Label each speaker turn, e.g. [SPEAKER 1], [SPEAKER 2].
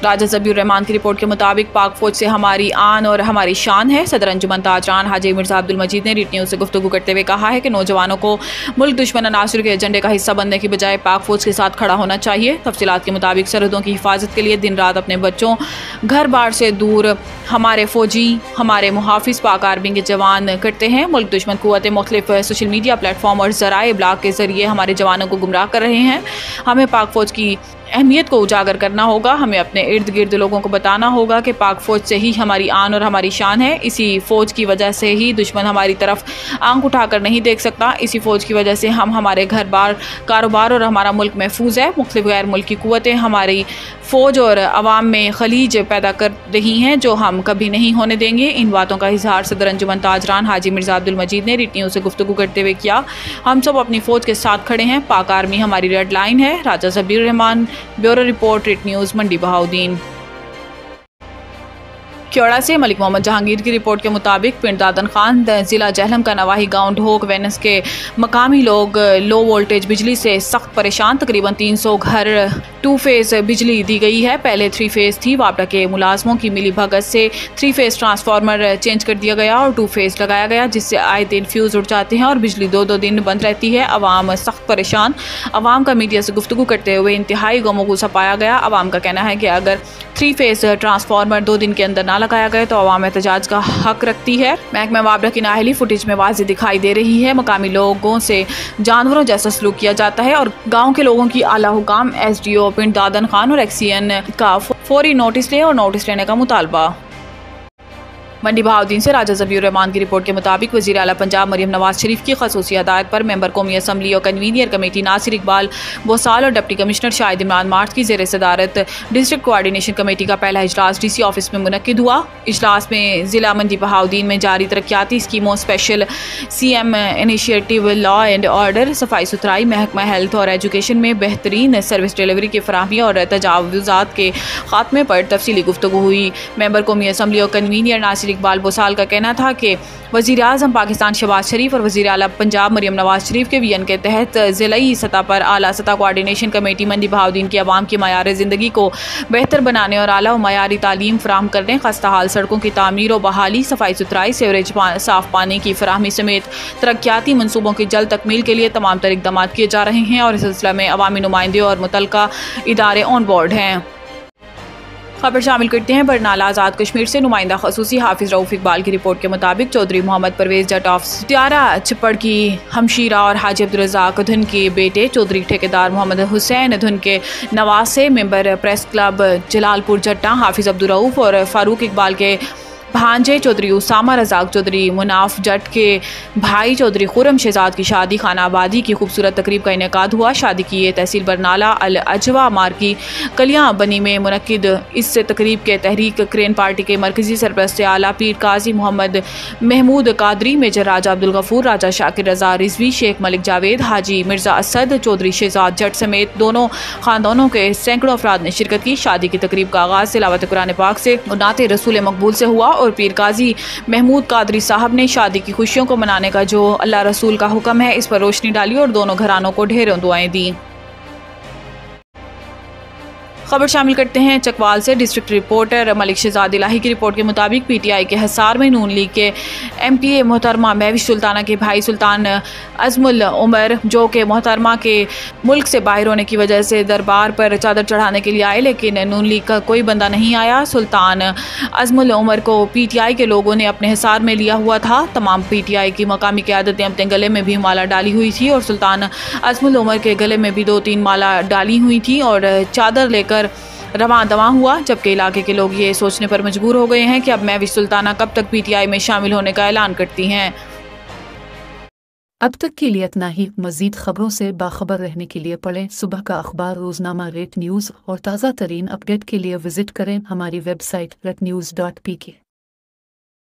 [SPEAKER 1] राजा ज़बीउर रहमान की रिपोर्ट के मुताबिक पाक फौज से हमारी आन और हमारी शान है। सदर अंजुमन ताजरान हाजी मिर्ज़ा अब्दुल मजीद ने रीट न्यूज़ से गुफ्तगू करते हुए कहा है कि नौजवानों को मुल्क दुश्मन अनासर के एजेंडे का हिस्सा बनने की बजाय पाक फौज के साथ खड़ा होना चाहिए। तफसीलात के मुताबिक सरहदों की हिफाजत के लिए दिन रात अपने बच्चों घर बार से दूर हमारे फौजी हमारे मुहाफिज पाक आर्मी के जवान करते हैं। मुल्क दुश्मन कुव्वतें मुख्तलिफ सोशल मीडिया प्लेटफॉर्म और ज़राए इब्लाग के ज़रिए हमारे जवानों को गुमराह कर रहे हैं। हमें पाक फौज की अहमियत को उजागर करना होगा। हमें अपने इर्द गिर्द लोगों को बताना होगा कि पाक फ़ौज से ही हमारी आन और हमारी शान है। इसी फ़ौज की वजह से ही दुश्मन हमारी तरफ आंख उठाकर नहीं देख सकता। इसी फ़ौज की वजह से हम हमारे घर बार कारोबार और हमारा मुल्क महफूज है। मुख्तलिफ गैर मुल्की कुव्वतें हमारी फ़ौज और अवाम में खलीज पैदा कर रही हैं जो हम कभी नहीं होने देंगे। इन बातों का इजहार सदर अंजुमन ताजरान हाजी मिर्ज़ा अब्दुल मजीद ने रीट न्यूज़ से गुफ्तगू करते हुए किया। हम सब अपनी फ़ौज के साथ खड़े हैं। पाक आर्मी हमारी रेड लाइन है। राजा ज़बीउर रहमान, ब्यूरो रिपोर्ट, रीट न्यूज़, मंडी बहाउद्दीन। क्योड़ा से मलिक मोहम्मद जहांगीर की रिपोर्ट के मुताबिक पिंड दादन खान ज़िला जहलम का नवाही गांव ढोक वेनस के मकामी लोग लो वोल्टेज बिजली से सख्त परेशान। तकरीबन 300 घर 2 फेज़ बिजली दी गई है। पहले 3 फेज़ थी। वापडा के मुलाजमों की मिली भगत से 3 फेज़ ट्रांसफार्मर चेंज कर दिया गया और 2 फेज़ लगाया गया, जिससे आए दिन फ्यूज़ उड़ जाते हैं और बिजली 2-2 दिन बंद रहती है। अवाम सख्त परेशान। अवाम का मीडिया से गुफ्तगू करते हुए इंतहाई गमो गुस्सा पाया गया। अवाम का कहना है कि अगर 3 फेज़ ट्रांसफार्मर 2 दिन के अंदर ना लगाया गया तो अवाम एहतजाज का हक रखती है। महकमा वापडा की नाअहली फुटेज में वाज़ेह दिखाई दे रही है। मकामी लोगों से जानवरों जैसा सलूक किया जाता है और गाँव के लोगों की आला हुकाम SDO पिंड दादन खान और एक्सीएन का फौरी नोटिस लें और नोटिस लेने का मुतालबा। मंडी बहाउद्दीन से राजा ज़बीउर रहमान की रिपोर्ट के मुताबिक वज़ीर आला पंजाब मरियम नवाज शरीफ की खसूसी हदायत पर मेंबर कौमी असम्बली और कन्वीनियर कमेटी नासिर इकबाल बोसाल और deputy commissioner Shahid Imran mart की ज़ेर सदारत डिस्ट्रिक्ट कोआर्डिनेशन कमेटी का पहला इजलास DC ऑफिस में मुनक्किद हुआ। इजलास में ज़िला मंडी बहाउद्दीन में जारी तरक्याती स्कीमों, special CM initiative, law and order, सफाई सुथराई, महकमा हेल्थ और एजुकेशन में बेहतरीन सर्विस डिलीवरी की फराहमी और तजावुज़ात के खात्मे पर तफसीली गुफ्तगू हुई। मेंबर कौमी असम्बली और कन्वीनियर नासिर इकबाल बोसाल का कहना था कि वज़ीर आज़म पाकिस्तान शहबाज शरीफ और वज़ीर आला पंजाब मरियम नवाज शरीफ के विजन के तहत ज़िलाई सतह पर आला सतह कोआर्डिनेशन कमेटी मंडी बहाउद्दीन की आवाम की मयार ज़िंदगी को बेहतर बनाने और आला मयारी तालीम फराहम करने, खस्ता हाल सड़कों की तामीर और बहाली, सफाई सुथराई, सीवरेज साफ़ पानी की फराहमी समेत तरक्याती मनसूबों की जल्द तकमील के लिए तमाम तर इक़दाम किए जा रहे हैं और इस सिलसिले में अवामी नुमाइंदे और मुतल्लिका इदारे ऑन बोर्ड हैं। खबर शामिल करते हैं बरनाला आज़ाद कश्मीर से नुमाइंदा खसूसी हाफिज़ रऊफ़ इकबाल की रिपोर्ट के मुताबिक चौधरी मोहम्मद परवेज़ जट ऑफ त्यारा चिपड़ की हमशीरा और हाजी अब्दुल रज़ाक धुन के बेटे चौधरी ठेकेदार मोहम्मद हुसैन धुन के नवासे मेंबर प्रेस क्लब जलालपुर जट्टा हाफिज़ अब्दुल रऊफ़ और फ़ारूक इकबाल के भांजे चौधरी उसामा रज़ाक चौधरी मुनाफ जट के भाई चौधरी खुरम शहजाद की शादी खाना आबादी की खूबसूरत तकरीब का इनेकाद हुआ। शादी की ये तहसील बरनाला अल अजवा मार्की कलियाँ बनी में मुनक्किद इस तकरीब के तहरीक क्रेन पार्टी के मरकज़ी सरपरस्त आला पीर काजी मोहम्मद महमूद कादरी, मेजर राजा अब्दुल गफूर, राजा शाकिर रज़ा रिजवी, शेख मलिक जावेद, हाजी मिर्ज़ा असद, चौधरी शहजाद जट समेत दोनों ख़ानदानों के सैकड़ों अफराद ने शिरकत की। शादी की तकरीब का आगाज़ तिलावत कुरान पाक से और नाते रसूल मकबूल से हुआ और पीर काजी महमूद कादरी साहब ने शादी की खुशियों को मनाने का जो अल्लाह रसूल का हुक्म है इस पर रोशनी डाली और दोनों घरानों को ढेरों दुआएं दी। खबर शामिल करते हैं चकवाल से। डिस्ट्रिक्ट रिपोर्टर मलिक शहजाद इलाही की रिपोर्ट के मुताबिक PTI के हिसार में नून लीग के MPA मोहतरमा महविश सुल्ताना के भाई सुल्तान अज़मुल उमर, जो कि मोहतरमा के मुल्क से बाहर होने की वजह से दरबार पर चादर चढ़ाने के लिए आए, लेकिन नून लीग का कोई बंदा नहीं आया। सुल्तान अज़मुल उमर को PTI के लोगों ने अपने हिसार में लिया हुआ था। तमाम PTI की मकामी क़यादत ने अपने गले में भी माला डाली हुई थी और सुल्तान अज़मुल उमर के गले में भी 2-3 माला डाली हुई थी और चादर लेकर रवां दवा हुआ, जबकि इलाके के लोग ये सोचने पर मजबूर हो गए हैं कि अब महविश सुल्ताना कब तक PTI में शामिल होने का ऐलान करती हैं।
[SPEAKER 2] अब तक के लिए इतना ही। मज़ीद खबरों से बाखबर रहने के लिए पढ़ें सुबह का अखबार, रोजनामा रेट न्यूज़ और ताज़ा तरीन अपडेट के लिए विजिट करें हमारी वेबसाइट retnews.pk।